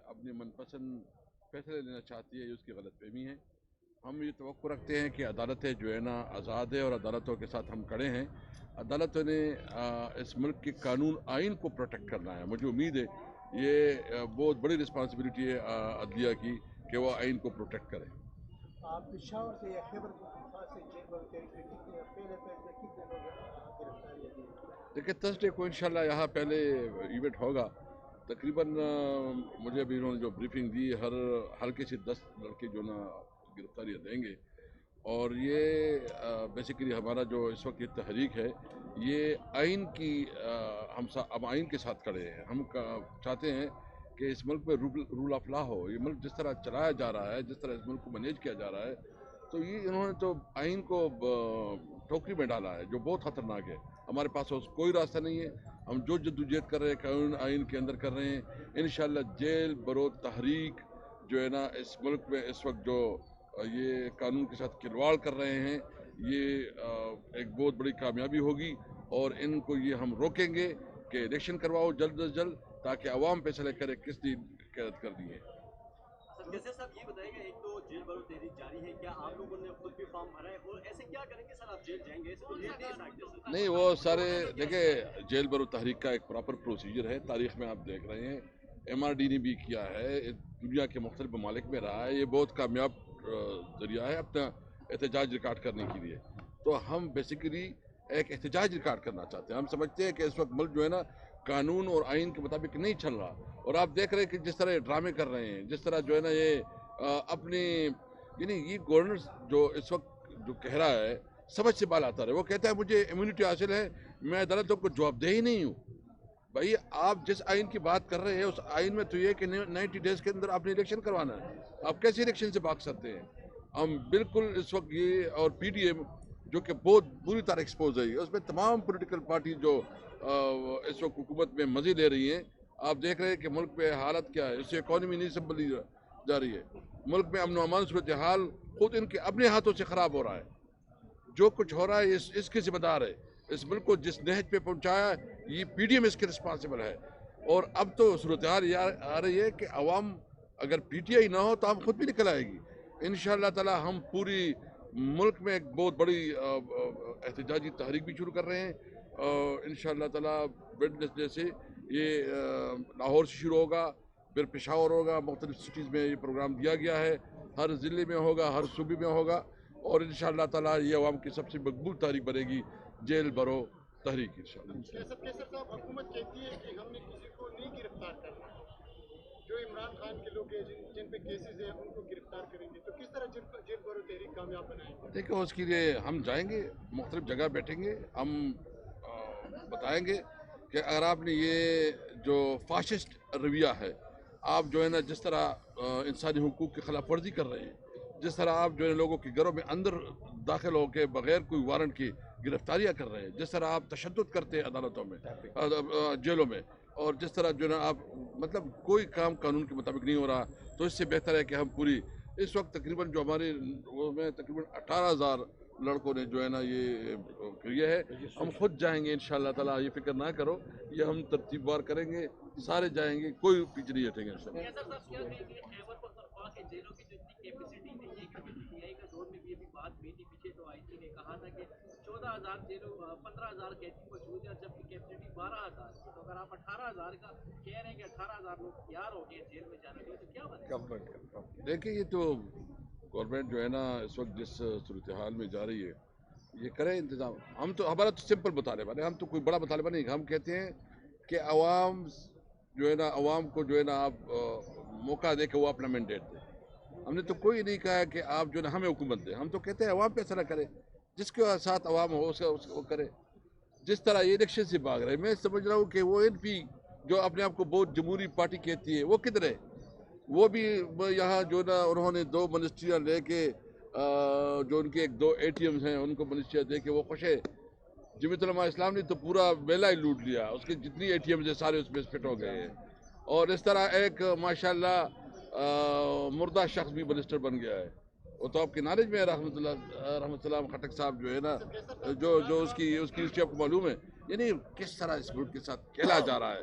اپنی من پسند فیصلے لینا چاہتی ہے، یہ اس کی غلط فہمی ہے۔ ہم یہ توقع رکھتے ہیں کہ عدالتیں جو ہے نا آزاد ہے، اور عدالتوں کے ساتھ ہم کھڑے ہیں۔ عدالتوں نے اس ملک کے قانون آئین کو پروٹیکٹ کرنا ہے۔ مجھے امید ہے یہ بہت بڑی رسپانسبلٹی ہے عدلیہ کی کہ وہ آئین کو پروٹیکٹ کرے۔ آپ پشاور سے یا خیبر پختونخوا سے جیل بروتحریک میں کتنے لوگ گرفتاریاں دی؟ دیکھیے تھرسڈے کو انشاءاللہ یہاں پہلے ایونٹ ہوگا، تقریباً مجھے ابھی انہوں نے جو بریفنگ دی، ہر ہلکے سے 10 لڑکے جو نا گرفتاریاں دیں گے۔ اور یہ بیسیکلی ہمارا جو اس وقت یہ تحریک ہے، یہ آئین کی ہم آئین کے ساتھ کھڑے ہیں۔ ہم چاہتے ہیں کہ اس ملک میں رول آف لا ہو۔ یہ ملک جس طرح چلایا جا رہا ہے، جس طرح اس ملک کو مینیج کیا جا رہا ہے، تو یہ انہوں نے تو آئین کو ٹوکری میں ڈالا ہے، جو بہت خطرناک ہے۔ ہمارے پاس کوئی راستہ نہیں ہے۔ ہم جو جدوجہد کر رہے ہیں قانون آئین کے اندر کر رہے ہیں۔ انشاءاللہ جیل برو تحریک جو ہے نا اس ملک میں اس وقت جو یہ قانون کے ساتھ کھلواڑ کر رہے ہیں، یہ ایک بہت بڑی کامیابی ہوگی، اور ان کو یہ ہم روکیں گے کہ الیکشن کرواؤ جلد از جلد، تاکہ عوام فیصلے کرے کس نے قید کر دی ہے۔ جیسے صاحب یہ بتائیں گے، ایک تو جیل برو تحریک جاری ہے، کیا آپ لوگوں نے خود بھی فارم بھرا ہے، اور ایسے کیا کریں گے سر؟ آپ جیل جائیں گے؟ نہیں، وہ سارے دیکھیں جیل برو تحریک کا ایک پراپر پروسیجر ہے، تاریخ میں آپ دیکھ رہے ہیں۔ MRD نے بھی کیا ہے، دنیا کے مختلف ممالک میں رہا ہے، یہ بہت کامیاب ذریعہ ہے اپنا احتجاج ریکارڈ کرنے کے لیے۔ تو ہم بیسیکلی ایک احتجاج ریکارڈ کرنا چاہتے ہیں۔ ہم سمجھتے ہیں کہ اس وقت ملک جو ہے نا قانون اور آئین کے مطابق نہیں چل رہا، اور آپ دیکھ رہے ہیں کہ جس طرح یہ ڈرامے کر رہے ہیں، جس طرح جو ہے نا یہ اپنی یعنی یہ گورنر جو اس وقت جو کہہ رہا ہے سمجھ سے بال آتا رہے، وہ کہتا ہے مجھے امیونٹی حاصل ہے، میں عدالتوں کو جواب دہ ہی نہیں ہوں۔ بھائی آپ جس آئین کی بات کر رہے ہیں، اس آئین میں تو یہ کہ 90 ڈیز کے اندر آپ نے الیکشن کروانا ہے۔ آپ کیسے الیکشن سے بھاگ سکتے ہیں؟ ہم بالکل اس وقت یہ، اور PDM جو کہ بہت بری طرح ایکسپوز ہے، اس میں تمام پولیٹیکل پارٹی جو اس وقت حکومت میں مزے لے رہی ہیں۔ آپ دیکھ رہے ہیں کہ ملک پہ حالت کیا ہے، اس سے اکانومی نہیں سنبھلی جا رہی ہے۔ ملک میں امن و امان صورتحال خود ان کے اپنے ہاتھوں سے خراب ہو رہا ہے۔ جو کچھ ہو رہا ہے اس کے ذمہ دار ہے۔ اس ملک کو جس نہج پہ پہنچایا یہ PDM اس کے رسپانسبل ہے۔ اور اب تو صورتحال یہ آ رہی ہے کہ عوام اگر PTI نہ ہو تو ہم خود بھی نکل آئے گی۔ انشاءاللہ تعالی ہم پوری ملک میں ایک بہت بڑی احتجاجی تحریک بھی شروع کر رہے ہیں۔ انشاءاللہ تعالی ویڈنسڈے سے یہ لاہور سے شروع ہوگا، پھر پشاور ہوگا، مختلف سٹیز میں یہ پروگرام دیا گیا ہے، ہر ضلع میں ہوگا، ہر صوبے میں ہوگا، اور انشاءاللہ تعالی یہ عوام کی سب سے مقبول تحریک بنے گی، جیل برو تحریک انشاءاللہ۔ کیسر صاحب، حکومت کہتی ہے کہ ہم نے کسی کو نہیں گرفتار کرنا، جو عمران خان کے لوگ ہیں جن پہ کیسز ہیں ان کو گرفتار کریں گے، تو کس طرح جیل برو تحریک کامیاب بنائیں گے؟ دیکھیں اس کے لیے ہم جائیں گے، مختلف جگہ بیٹھیں گے، ہم بتائیں گے کہ اگر آپ نے یہ جو فاشسٹ رویہ ہے، آپ جو ہے نا جس طرح انسانی حقوق کی خلاف ورزی کر رہے ہیں، جس طرح آپ جو ہے لوگوں کے گھروں میں اندر داخل ہو کے بغیر کوئی وارنٹ کی گرفتاریاں کر رہے ہیں، جس طرح آپ تشدد کرتے ہیں عدالتوں میں، جیلوں میں، اور جس طرح جو ہے نا آپ مطلب کوئی کام قانون کے مطابق نہیں ہو رہا، تو اس سے بہتر ہے کہ ہم پوری اس وقت تقریباً جو ہمارے وہ میں تقریباً 18,000 لڑکوں نے جو ہے نا یہ کیا ہے۔ ہم خود جائیں گے انشاءاللہ تعالیٰ، یہ فکر نہ کرو، یہ ہم ترتیب وار کریں گے، سارے جائیں گے، کوئی پیچھے نہیں ہٹیں گے انشاءاللہ۔ جیلوں کی جو اتنی کیپیسٹی نہیں ہے، کیونکہ PTI کا دور میں بھی ابھی بات ہوئی تھی پیچھے، تو آئی تھی نے کہا تھا کہ 14,000 جیلوں 15,000 قیدی موجود ہیں، جبکہ کیپیسٹی 12,000 ہے۔ تو اگر آپ 18,000 کا کہہ رہے ہیں کہ 18,000 لوگ تیار ہو گئے جیل میں جانے کے لیے، تو کیا بنے؟ دیکھیں یہ تو گورنمنٹ جو ہے نا اس وقت جس صورتحال میں جا رہی ہے، یہ کرے انتظام۔ ہم تو ہمارا تو سمپل مطالبہ ہے، ہم تو کوئی بڑا مطالبہ نہیں، ہم کہتے ہیں کہ عوام جو ہے نا، عوام کو جو ہے نا آپ موقع دے کہ وہ اپنا مینڈیٹ دے۔ ہم نے تو کوئی نہیں کہا کہ آپ جو ہے نا ہمیں حکومت دے، ہم تو کہتے ہیں عوام فیصلہ کرے، جس کے ساتھ عوام ہو اس کو کرے۔ جس طرح یہ الیکشن سے بھاگ رہے ہیں، میں سمجھ رہا ہوں کہ وہ MP جو اپنے آپ کو بہت جمہوری پارٹی کہتی ہے، وہ کدھر ہے؟ وہ بھی یہاں جو نا انہوں نے 2 منسٹریاں لے کے جو ان کے 2 ATMs ہیں ان کو منسٹریاں دے کے وہ خوش ہے۔ جمعیت علماء اسلام نے تو پورا میلہ ہی لوٹ لیا، اس کے جتنی ATMs ہیں سارے اس میں فٹ ہو گئے ہیں، اور اس طرح ایک ماشاءاللہ مردہ شخص بھی منسٹر بن گیا ہے، وہ تو آپ کے نالج میں ہے، رحمۃ اللہ خٹک صاحب جو ہے نا، جو اس کی ہسٹری آپ کو معلوم ہے۔ یعنی کس طرح اس ملک کے ساتھ کھیلا جا رہا ہے،